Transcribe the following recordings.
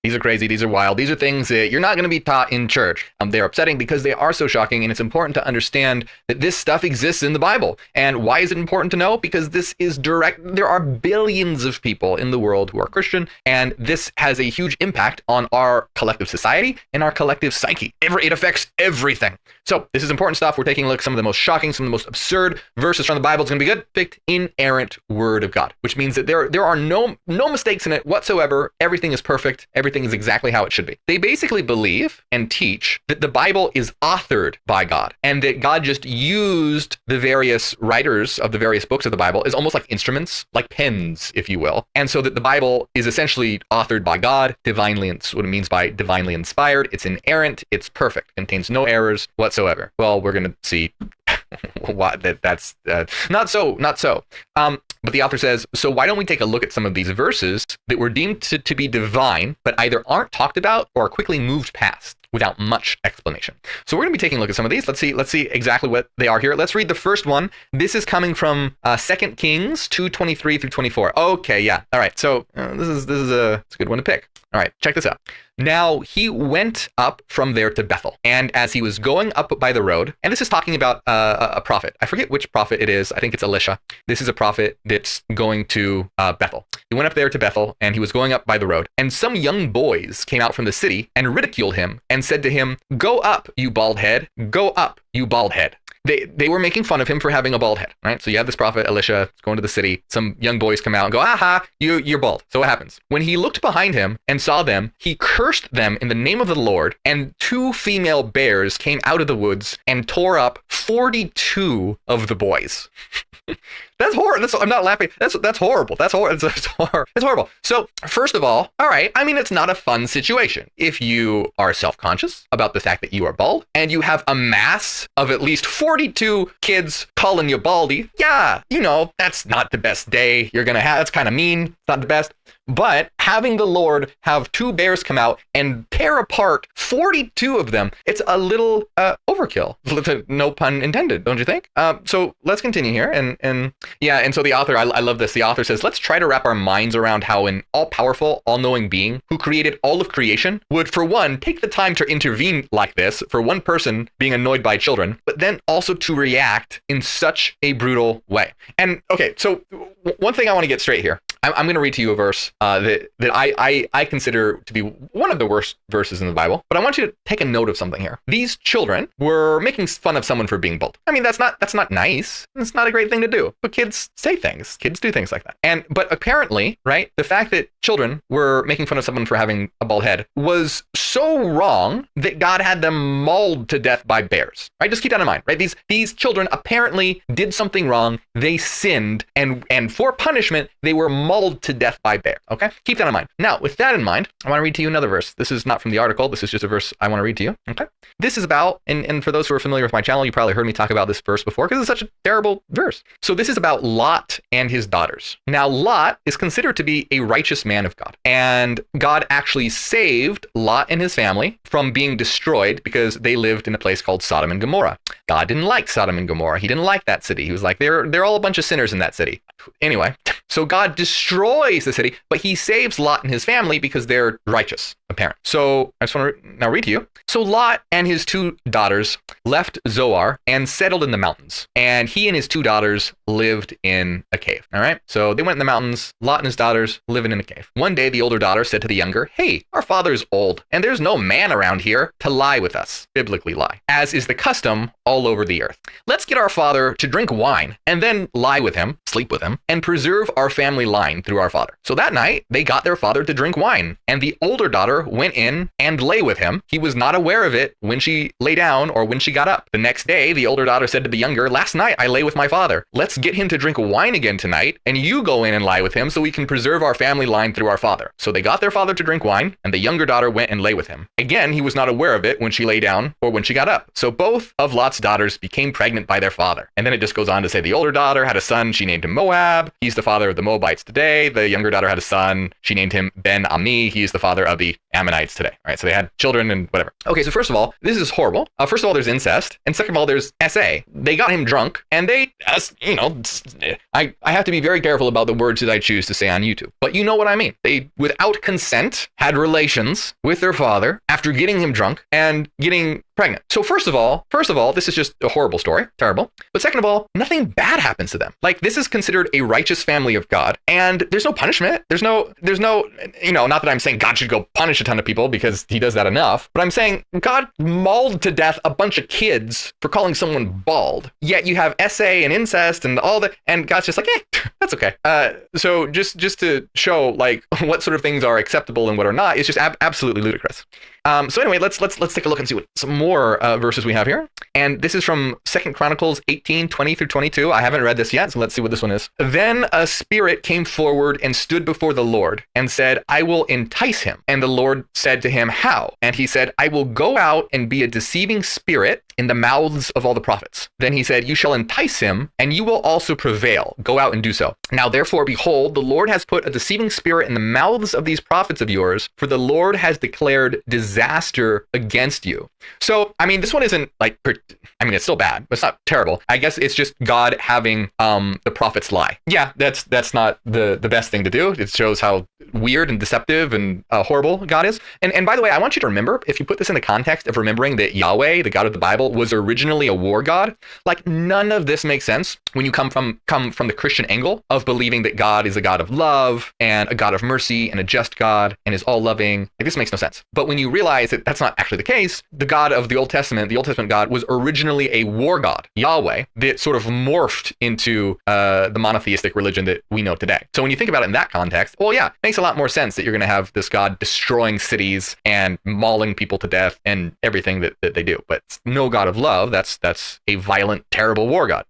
These are crazy. These are wild. These are things that you're not going to be taught in church. They're upsetting because they are so shocking, and it's important to understand that this stuff exists in the Bible. And why is it important to know? Because this is direct. There are billions of people in the world who are Christian, and this has a huge impact on our collective society and our collective psyche. It affects everything. So this is important stuff. We're taking a look at some of the most shocking, some of the most absurd verses from the Bible. It's going to be good, perfect, inerrant word of God, which means that there are no mistakes in it whatsoever. Everything is perfect. Everything is exactly how it should be. They basically believe and teach that the Bible is authored by God, and that God just used the various writers of the various books of the Bible as almost like instruments, like pens, if you will. And so that the Bible is essentially authored by God, divinely, it's what it means by divinely inspired. It's inerrant. It's perfect. Contains no errors whatsoever. Well, we're going to see why that's not so. But the author says, so why don't we take a look at some of these verses that were deemed to be divine, but either aren't talked about or are quickly moved past without much explanation. So we're going to be taking a look at some of these. Let's see exactly what they are here. Let's read the first one. This is coming from 2 Kings 2:23 through 24. Okay, yeah. All right. So this is a good one to pick. All right, check this out. Now he went up from there to Bethel, and as he was going up by the road, and this is talking about a prophet. I forget which prophet it is. I think it's Elisha. This is a prophet that's going to Bethel. He went up there to Bethel, and he was going up by the road, and some young boys came out from the city and ridiculed him and said to him, "Go up, you bald head. Go up, you bald head." They were making fun of him for having a bald head, right? So you have this prophet, Elisha, going to the city. Some young boys come out and go, "Aha, you're bald." So what happens? When he looked behind him and saw them, he cursed them in the name of the Lord, and 2 female bears came out of the woods and tore up 42 of the boys. That's horrible. I'm not laughing. That's horrible. That's horrible. It's horrible. So first of all right, I mean, it's not a fun situation. If you are self-conscious about the fact that you are bald and you have a mass of at least 42 kids calling you baldy, yeah, that's not the best day you're going to have. That's kind of mean. It's not the best. But having the Lord have 2 bears come out and tear apart 42 of them, it's a little overkill. No pun intended, don't you think? So let's continue here. And so the author, I love this. The author says, let's try to wrap our minds around how an all-powerful, all-knowing being who created all of creation would, for one, take the time to intervene like this for one person being annoyed by children, but then also to react in such a brutal way. And okay, so one thing I want to get straight here. I'm going to read to you a verse that I consider to be one of the worst verses in the Bible, but I want you to take a note of something here. These children were making fun of someone for being bald. I mean, that's not nice. It's not a great thing to do. But kids say things. Kids do things like that. But apparently, right, the fact that children were making fun of someone for having a bald head was so wrong that God had them mauled to death by bears. Right? Just keep that in mind. Right? These children apparently did something wrong. They sinned, and for punishment, they were mauled to death by bear. Okay? Keep that in mind. Now, with that in mind, I want to read to you another verse. This is not from the article. This is just a verse I want to read to you. Okay? This is about, and for those who are familiar with my channel, you probably heard me talk about this verse before because it's such a terrible verse. So this is about Lot and his daughters. Now, Lot is considered to be a righteous man of God. And God actually saved Lot and his family from being destroyed because they lived in a place called Sodom and Gomorrah. God didn't like Sodom and Gomorrah. He didn't like that city. He was like, they're all a bunch of sinners in that city. Anyway, so God destroys the city, but he saves Lot and his family because they're righteous, apparently. So I just want to now read to you. So Lot and his 2 daughters left Zoar and settled in the mountains. And he and his 2 daughters lived in a cave. All right. So they went in the mountains, Lot and his daughters living in a cave. One day, the older daughter said to the younger, "Hey, our father's old, and there's no man around here to lie with us," biblically lie, as is the custom all over the earth. "Let's get our father to drink wine and then lie with him, sleep with him, and preserve our family line through our father." So that night, they got their father to drink wine, and the older daughter went in and lay with him. He was not aware of it when she lay down or when she got up. The next day, the older daughter said to the younger, "Last night I lay with my father. Let's get him to drink wine again tonight, and you go in and lie with him so we can preserve our family line through our father." So they got their father to drink wine, and the younger daughter went and lay with him. Again, he was not aware of it when she lay down or when she got up. So both of Lot's daughters became pregnant by their father. And then it just goes on to say the older daughter had a son. She named him Moab. He's the father of the Moabites today. The younger daughter had a son. She named him Ben-Ami. He's the father of the Ammonites today. All right, so they had children and whatever. Okay, so first of all, this is horrible. First of all, there's incest, and second of all, there's SA. They got him drunk, and they, I have to be very careful about the words that I choose to say on YouTube, but you know what I mean. They, without consent, had relations with their father after getting him drunk and getting pregnant. So first of all, this is just a horrible story, terrible. But second of all, nothing bad happens to them. Like, this is considered a righteous family of God, and there's no punishment. There's no, not that I'm saying God should go punish a ton of people because he does that enough, but I'm saying God mauled to death a bunch of kids for calling someone bald. Yet you have SA and incest and all that, and God's just like, that's okay. So just to show like what sort of things are acceptable and what are not, it's just absolutely ludicrous. So anyway, let's take a look and see what some more verses we have here. And this is from 2 Chronicles 18:20 through 22. I haven't read this yet, so let's see what this one is. Then a spirit came forward and stood before the Lord and said, I will entice him. And the Lord said to him, how? And he said, I will go out and be a deceiving spirit in the mouths of all the prophets. Then he said, you shall entice him, and you will also prevail. Go out and do so. Now therefore, behold, the Lord has put a deceiving spirit in the mouths of these prophets of yours, for the Lord has declared disaster against you. So, I mean, this one isn't like, it's still bad, but it's not terrible. I guess it's just God having the prophets lie. Yeah, that's not the best thing to do. It shows how weird and deceptive and horrible God is. And by the way, I want you to remember, if you put this in the context of remembering that Yahweh, the God of the Bible, was originally a war god, like none of this makes sense when you come from the Christian angle of believing that God is a God of love and a God of mercy and a just God and is all loving. Like, this makes no sense. But when you realize that that's not actually the case, the God of the Old Testament God, was originally a war god, Yahweh, that sort of morphed into the monotheistic religion that we know today. So when you think about it in that context, well, yeah, it makes a lot more sense that you're going to have this God destroying cities and mauling people to death and everything that they do. But it's no God of love. That's a violent, terrible war god.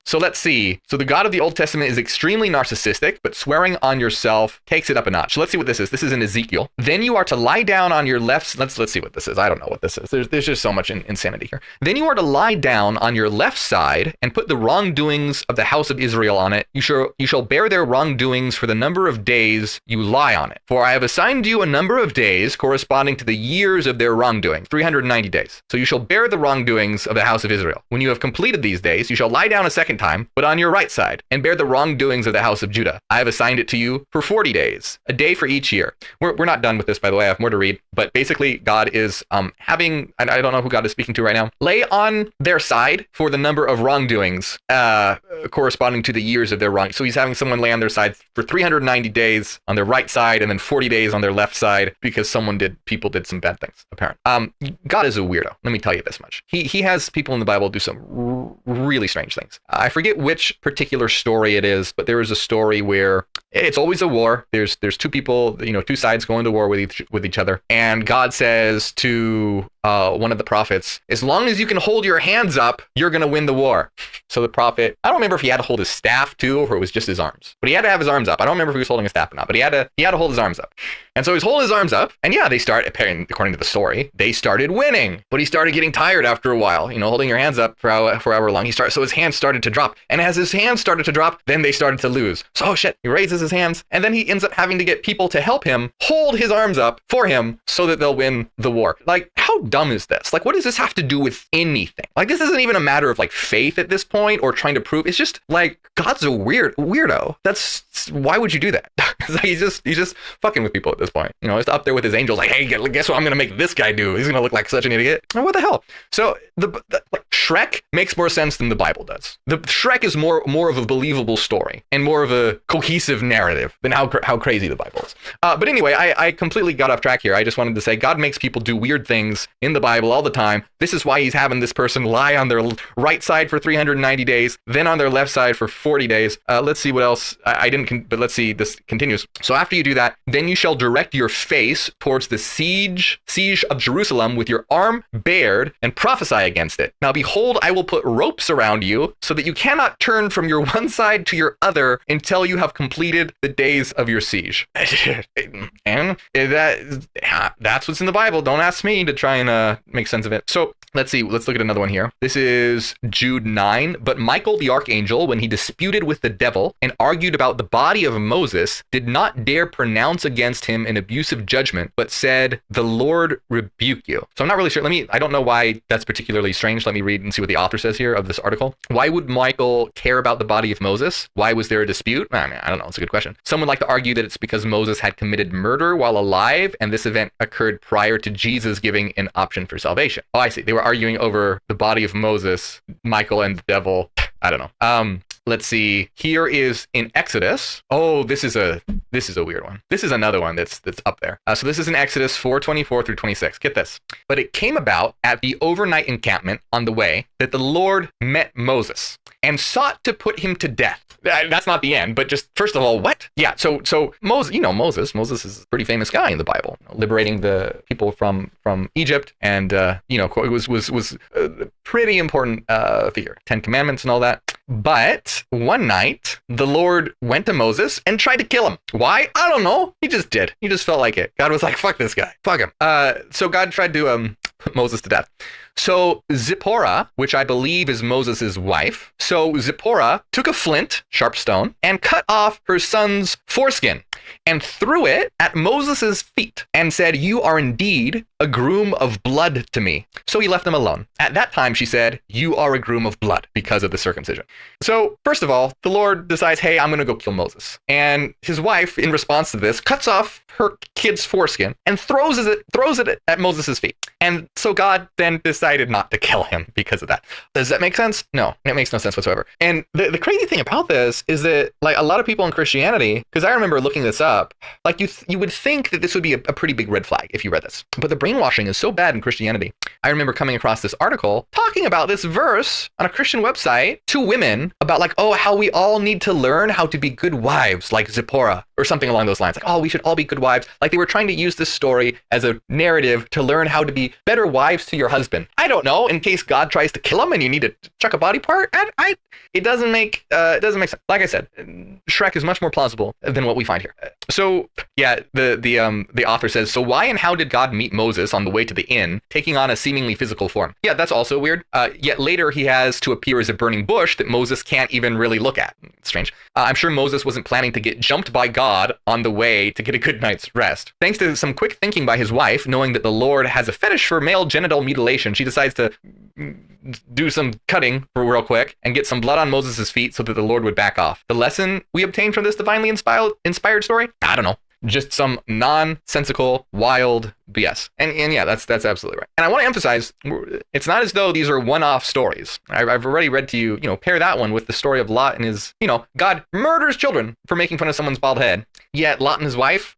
So let's see. So the God of the Old Testament is extremely narcissistic, but swearing on yourself takes it up a notch. So let's see what this is. This is in Ezekiel. Then you are to lie down on your left. Let's see what this is. I don't know what this is. There's just so much insanity here. Then you are to lie down on your left side and put the wrongdoings of the house of Israel on it. You shall bear their wrongdoings for the number of days you lie on it. For I have assigned you a number of days corresponding to the years of their wrongdoing, 390 days. So you shall bear the wrongdoings of the house of Israel. When you have completed these days, you shall lie down a second time, but on your right side, and bear the wrongdoings of the house of Judah. I have assigned it to you for 40 days, a day for each year. We're not done with this, by the way. I have more to read, but basically God is having, and I don't know who God is speaking to right now, lay on their side for the number of wrongdoings corresponding to the years of their wrong. So he's having someone lay on their side for 390 days on their right side and then 40 days on their left side because people did some bad things, apparently. God is a weirdo. Let me tell you this much. He has people in the Bible do some really strange things. I forget which particular story it is, but there is a story where it's always a war. There's two people, two sides going to war with each other. And God says to one of the prophets, as long as you can hold your hands up, you're going to win the war. So the prophet, I don't remember if he had to hold his staff too, or if it was just his arms, but he had to have his arms up. I don't remember if he was holding a staff or not, but he had to hold his arms up. And so he's holding his arms up, and yeah, according to the story, they started winning, but he started getting tired after a while, holding your hands up for however long so his hands started to drop. And as his hands started to drop, then they started to lose. So, oh shit, he raises his hands, and then he ends up having to get people to help him hold his arms up for him so that they'll win the war. Like, how dumb is this? Like, what does this have to do with anything? Like, this isn't even a matter of like faith at this point or trying to prove. It's just like, God's a weirdo. Why would you do that? he's just fucking with people at this point. He's up there with his angels like, hey, guess what I'm going to make this guy do? He's going to look like such an idiot. Oh, what the hell? So Shrek makes more sense than the Bible does. The Shrek is more of a believable story and more of a cohesive narrative than how crazy the Bible is. But anyway, I completely got off track here. I just wanted to say God makes people do weird things in the Bible all the time. This is why he's having this person lie on their right side for 390 days, then on their left side for 40 days. Let's see what else. But let's see, this continues. So after you do that, then you shall direct your face towards the siege of Jerusalem with your arm bared and prophesy against it. Now behold, I will put ropes around you so that you cannot turn from your one side to your other until you have completed the days of your siege. And that's what's in the Bible. Don't ask me to try can make sense of it. So let's see. Let's look at another one here. This is Jude 9. But Michael the archangel, when he disputed with the devil and argued about the body of Moses, did not dare pronounce against him an abusive judgment, but said, "The Lord rebuke you." So I'm not really sure. I don't know why that's particularly strange. Let me read and see what the author says here of this article. Why would Michael care about the body of Moses? Why was there a dispute? I don't know. It's a good question. Some would like to argue that it's because Moses had committed murder while alive, and this event occurred prior to Jesus giving an option for salvation. Oh, I see. They were arguing over the body of Moses, Michael and the devil. I don't know. Let's see. Here is in Exodus. Oh, this is a weird one. This is another one that's up there. So this is in Exodus 4:24 through 26. Get this. But it came about at the overnight encampment on the way that the Lord met Moses and sought to put him to death. That's not the end, but just first of all, what? Yeah. So Moses, Moses is a pretty famous guy in the Bible, liberating the people from Egypt, and it was a pretty important figure. 10 Commandments and all that. But one night, the Lord went to Moses and tried to kill him. Why? I don't know. He just did. He just felt like it. God was like, fuck this guy. Fuck him. So God tried to put Moses to death. So Zipporah, which I believe is Moses' wife, so Zipporah took a flint, sharp stone, and cut off her son's foreskin and threw it at Moses' feet and said, "You are indeed a groom of blood to me." So he left them alone. At that time, she said, "You are a groom of blood," because of the circumcision. So first of all, the Lord decides, hey, I'm going to go kill Moses. And his wife, in response to this, cuts off her kid's foreskin and throws it at Moses' feet. And so God then decided not to kill him because of that. Does that make sense? No, it makes no sense whatsoever. And the crazy thing about this is that, like, a lot of people in Christianity, because I remember looking this up, like you would think that this would be a pretty big red flag if you read this. But the brainwashing is so bad in Christianity. I remember coming across this article talking about this verse on a Christian website to women about, like, oh, how we all need to learn how to be good wives, like Zipporah, or something along those lines. Like, oh, we should all be good wives. Like, they were trying to use this story as a narrative to learn how to be better wives to your husband. I don't know, in case God tries to kill him and you need to chuck a body part. It doesn't make sense. Like I said, Shrek is much more plausible than what we find here. So yeah, the author says, so why and how did God meet Moses on the way to the inn, taking on a seemingly physical form? Yeah, that's also weird. Yet later he has to appear as a burning bush that Moses can't even really look at. Strange. I'm sure Moses wasn't planning to get jumped by God on the way to get a good night's rest. Thanks to some quick thinking by his wife, knowing that the Lord has a fetish for male genital mutilation, she decides to do some cutting for real quick and get some blood on Moses' feet so that the Lord would back off. The lesson we obtain from this divinely inspired story? I don't know. Just some nonsensical, wild BS. And yeah, that's absolutely right. And I want to emphasize, it's not as though these are one-off stories. I've already read to you, pair that one with the story of Lot and his, God murders children for making fun of someone's bald head. Yet Lot and his wife,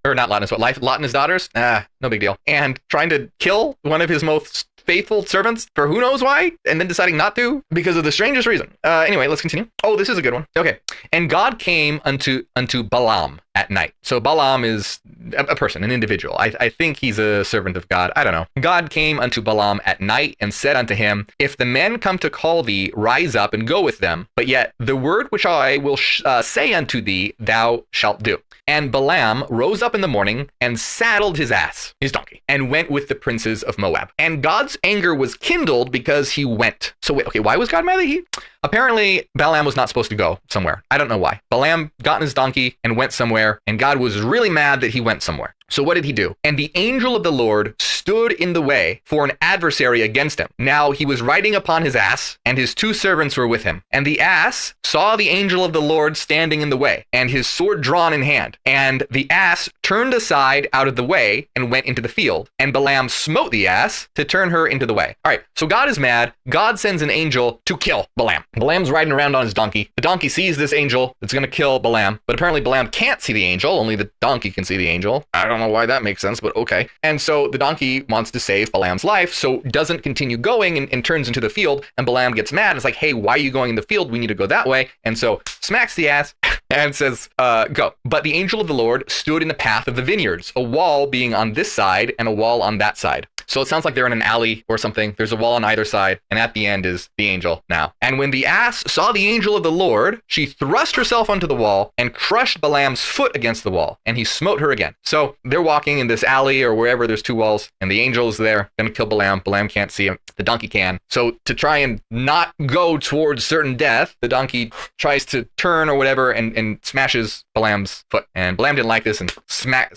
or not Lot and his wife, Lot and his daughters, no big deal. And trying to kill one of his most faithful servants for who knows why, and then deciding not to because of the strangest reason. Anyway, let's continue. Oh, this is a good one. Okay. And God came unto Balaam at night. So Balaam is a person, an individual. I think he's a servant of God. I don't know. God came unto Balaam at night and said unto him, if the men come to call thee, rise up and go with them. But yet the word which I will say unto thee, thou shalt do. And Balaam rose up in the morning and saddled his ass, his donkey, and went with the princes of Moab. And God's anger was kindled because he went. So wait, okay, why was God mad that he? Apparently, Balaam was not supposed to go somewhere. I don't know why. Balaam got on his donkey and went somewhere, and God was really mad that he went somewhere. So what did he do? And the angel of the Lord stood in the way for an adversary against him. Now he was riding upon his ass, and his two servants were with him. And the ass saw the angel of the Lord standing in the way, and his sword drawn in hand. And the ass turned aside out of the way and went into the field. And Balaam smote the ass to turn her into the way. All right, so God is mad. God sends an angel to kill Balaam. Balaam's riding around on his donkey. The donkey sees this angel that's going to kill Balaam, but apparently Balaam can't see the angel. Only the donkey can see the angel. I don't know why that makes sense, but okay. And so the donkey wants to save Balaam's life, so doesn't continue going and turns into the field. And Balaam gets mad. It's like, hey, why are you going in the field? We need to go that way. And so smacks the ass and says, go. But the angel of the Lord stood in the path of the vineyards, a wall being on this side and a wall on that side. So it sounds like they're in an alley or something. There's a wall on either side, and at the end is the angel now. And when the ass saw the angel of the Lord, she thrust herself onto the wall and crushed Balaam's foot against the wall, and he smote her again. So they're walking in this alley or wherever there's two walls, and the angel is there, gonna kill Balaam. Balaam can't see him. The donkey can. So to try and not go towards certain death, the donkey tries to turn or whatever and smashes Balaam's foot. And Balaam didn't like this and smack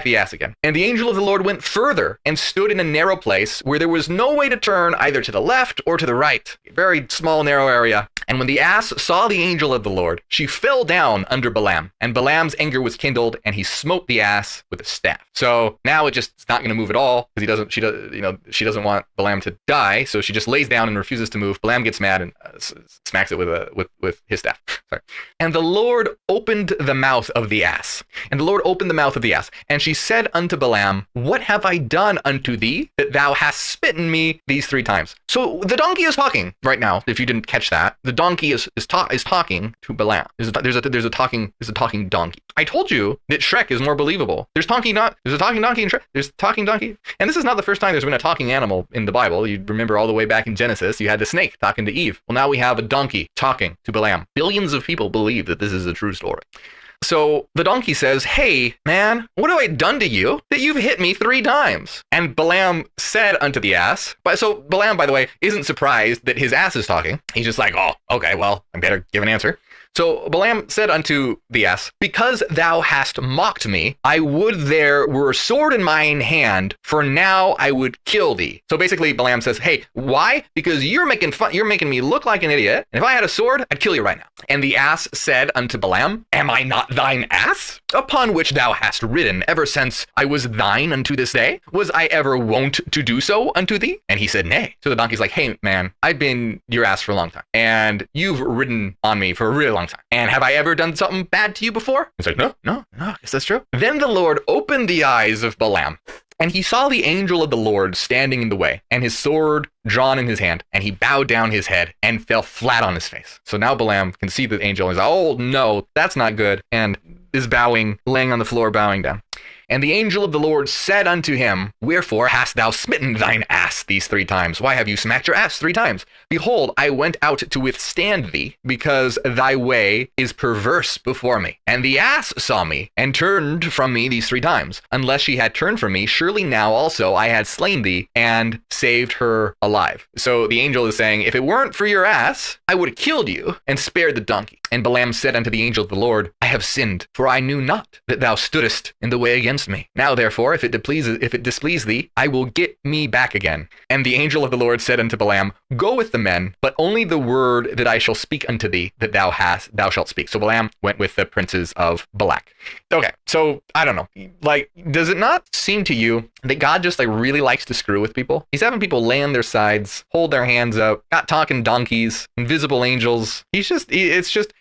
the ass again. And the angel of the Lord went further and stood in a narrow place where there was no way to turn either to the left or to the right. A very small, narrow area. And when the ass saw the angel of the Lord, she fell down under Balaam, and Balaam's anger was kindled, and he smote the ass with a staff. So now it's not going to move at all because she doesn't want Balaam to die. So she just lays down and refuses to move. Balaam gets mad and smacks it with his staff. Sorry. And the Lord opened the mouth of the ass. And the Lord opened the mouth of the ass. And she said unto Balaam, what have I done unto thee that thou hast smitten me these 3 times? So the donkey is talking right now. If you didn't catch that, the donkey is talking to Balaam. There's a talking donkey. I told you that Shrek is more believable. There's a talking donkey in Shrek. There's a talking donkey. And this is not the first time there's been a talking animal in the Bible. You remember all the way back in Genesis, you had the snake talking to Eve. Well, now we have a donkey talking to Balaam. Billions of people believe that this is a true story. So the donkey says, hey, man, what have I done to you that you've hit me 3 times? And Balaam said unto the ass, so Balaam, by the way, isn't surprised that his ass is talking. He's just like, oh, okay, well, I better give an answer. So Balaam said unto the ass, because thou hast mocked me, I would there were a sword in mine hand, for now I would kill thee. So basically Balaam says, hey, why? Because you're making me look like an idiot, and if I had a sword, I'd kill you right now. And the ass said unto Balaam, am I not thine ass, upon which thou hast ridden ever since I was thine unto this day? Was I ever wont to do so unto thee? And he said, nay. So the donkey's like, hey, man, I've been your ass for a long time, and you've ridden on me for a really long time. And have I ever done something bad to you before? He's like, no, I guess that's true. Then the Lord opened the eyes of Balaam, and he saw the angel of the Lord standing in the way, and his sword drawn in his hand, and he bowed down his head and fell flat on his face. So now Balaam can see the angel, and he's like, oh no, that's not good, and is bowing, laying on the floor, bowing down. And the angel of the Lord said unto him, wherefore hast thou smitten thine ass these 3 times? Why have you smacked your ass 3 times? Behold, I went out to withstand thee, because thy way is perverse before me. And the ass saw me, and turned from me these 3 times. Unless she had turned from me, surely now also I had slain thee, and saved her alive. So the angel is saying, if it weren't for your ass, I would have killed you, and spared the donkey. And Balaam said unto the angel of the Lord, I have sinned, for I knew not that thou stoodest in the way against me. Now therefore, if it displease thee, I will get me back again. And the angel of the Lord said unto Balaam, go with the men, but only the word that I shall speak unto thee, that thou shalt speak. So Balaam went with the princes of Balak. Okay, so I don't know. Like, does it not seem to you that God just really likes to screw with people? He's having people lay on their sides, hold their hands up, got talking donkeys, invisible angels.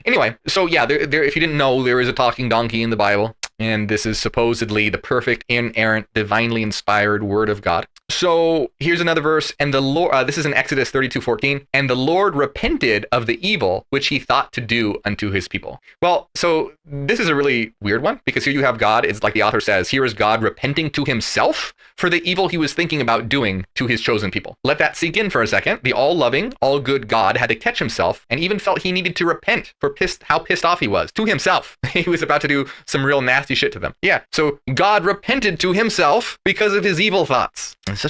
Anyway, so yeah, there, if you didn't know, there is a talking donkey in the Bible. And this is supposedly the perfect, inerrant, divinely inspired word of God. So here's another verse. And the Lord, this is in Exodus 32:14. And the Lord repented of the evil which he thought to do unto his people. Well, so this is a really weird one, because here you have God. It's like the author says, here is God repenting to himself for the evil he was thinking about doing to his chosen people. Let that sink in for a second. The all-loving, all-good God had to catch himself and even felt he needed to repent for how pissed off he was to himself. He was about to do some real nasty shit to them. Yeah, so God repented to himself because of his evil thoughts. It's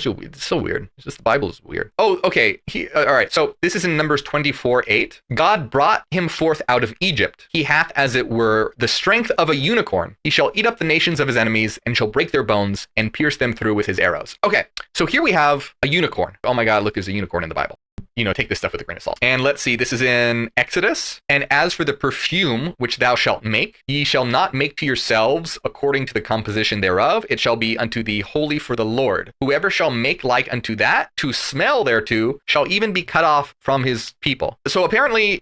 so weird. It's just the Bible is weird. Oh, okay. All right. So this is in Numbers 24:8. God brought him forth out of Egypt. He hath, as it were, the strength of a unicorn. He shall eat up the nations of his enemies, and shall break their bones, and pierce them through with his arrows. Okay. So here we have a unicorn. Oh my God, look, there's a unicorn in the Bible. Take this stuff with a grain of salt. And let's see, this is in Exodus. And as for the perfume which thou shalt make, ye shall not make to yourselves according to the composition thereof. It shall be unto thee holy for the Lord. Whoever shall make like unto that, to smell thereto, shall even be cut off from his people. So apparently,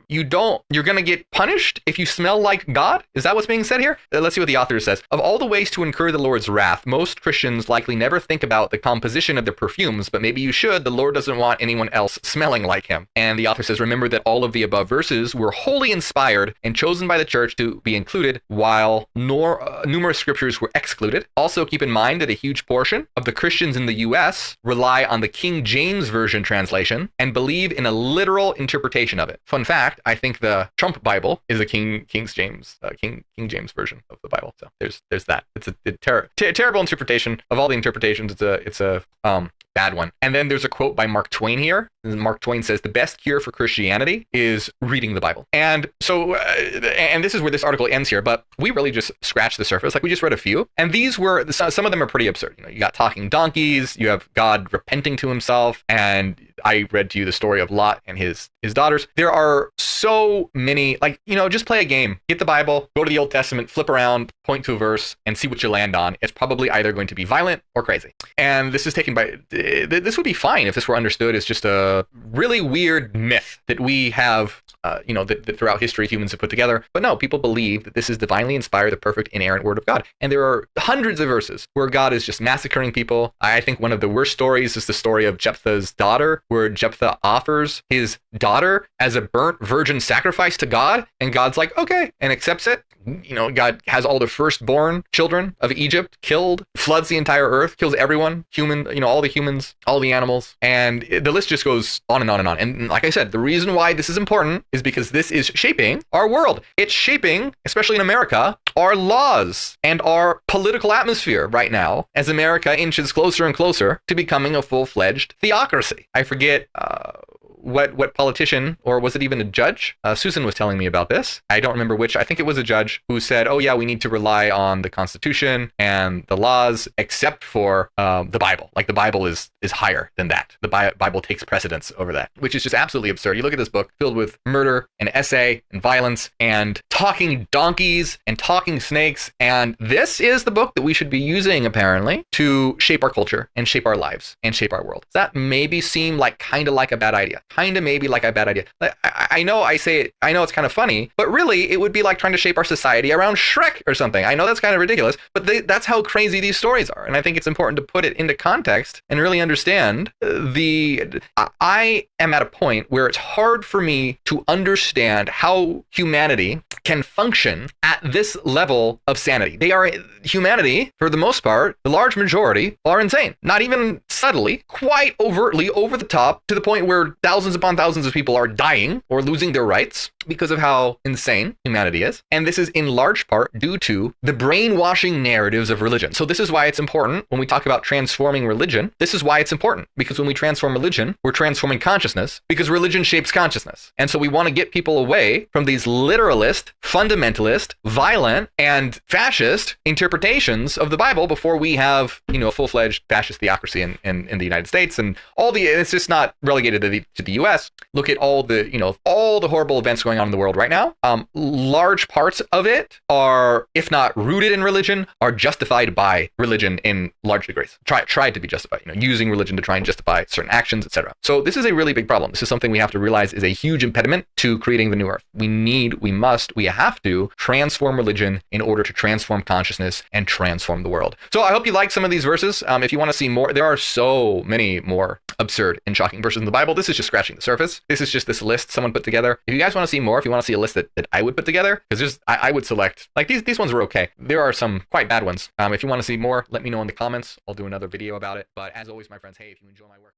you're going to get punished if you smell like God? Is that what's being said here? Let's see what the author says. Of all the ways to incur the Lord's wrath, most Christians likely never think about the composition of their perfumes, but maybe you should. The Lord doesn't want anyone else else smelling like him. And the author says, remember that all of the above verses were wholly inspired and chosen by the church to be included, while numerous scriptures were excluded. Also keep in mind that a huge portion of the Christians in the U.S. rely on the King James Version translation and believe in a literal interpretation of it. Fun fact, I think the Trump Bible is a King James version of the Bible. So there's that. It's a terrible interpretation of all the interpretations. It's a bad one. And then there's a quote by Mark Twain here. Mark Twain says, the best cure for Christianity is reading the Bible. And so, and this is where this article ends here, but we really just scratched the surface. Like, we just read a few, and these were, some of them are pretty absurd. You got talking donkeys, you have God repenting to himself, and I read to you the story of Lot and his daughters. There are so many, like, just play a game, get the Bible, go to the Old Testament, flip around, point to a verse, and see what you land on. It's probably either going to be violent or crazy. And this is taken by, this would be fine if this were understood as just a really weird myth that we have, that throughout history humans have put together. But no, people believe that this is divinely inspired, the perfect inerrant word of God. And there are hundreds of verses where God is just massacring people. I think one of the worst stories is the story of Jephthah's daughter, where Jephthah offers his daughter as a burnt virgin sacrifice to God. And God's like, okay, and accepts it. God has all the firstborn children of Egypt killed, floods the entire earth, kills everyone, all the humans, all the animals. And the list just goes on and on and on. And like I said, the reason why this is important is because this is shaping our world. It's shaping, especially in America, our laws and our political atmosphere right now, as America inches closer and closer to becoming a full-fledged theocracy. I forget what politician, or was it even a judge? Susan was telling me about this. I don't remember which. I think it was a judge who said, oh yeah, we need to rely on the Constitution and the laws, except for the Bible. Like, the Bible is higher than that. The Bible takes precedence over that, which is just absolutely absurd. You look at this book filled with murder and essay and violence and talking donkeys and talking snakes. And this is the book that we should be using, apparently, to shape our culture and shape our lives and shape our world. Does that maybe seem like kind of like a bad idea? Kind of maybe like a bad idea. I know it's kind of funny, but really it would be like trying to shape our society around Shrek or something. I know that's kind of ridiculous, but that's how crazy these stories are. And I think it's important to put it into context and really understand I am at a point where it's hard for me to understand how humanity can function at this level of sanity. Humanity, for the most part, the large majority, are insane. Not even subtly, quite overtly over the top, to the point where thousands upon thousands of people are dying or losing their rights because of how insane humanity is. And this is in large part due to the brainwashing narratives of religion. So this is why it's important when we talk about transforming religion. This is why it's important, because when we transform religion, we're transforming consciousness, because religion shapes consciousness. And so we want to get people away from these literalist, fundamentalist, violent, and fascist interpretations of the Bible before we have, a full-fledged fascist theocracy in the United States. And it's just not relegated to the US. Look at all the horrible events going on in the world right now. Large parts of it are, if not rooted in religion, are justified by religion in large degrees. Tried to be justified, using religion to try and justify certain actions, etc. So this is a really big problem. This is something we have to realize is a huge impediment to creating the new earth. We have to transform religion in order to transform consciousness and transform the world. So I hope you like some of these verses. If you want to see more, there are so many more absurd and shocking verses in the Bible. This is just scratching the surface. This is just this list someone put together. If you guys want to see more, if you want to see a list that I would put together, because I would select, like, these ones were okay. There are some quite bad ones. If you want to see more, let me know in the comments. I'll do another video about it. But as always, my friends, hey, if you enjoy my work,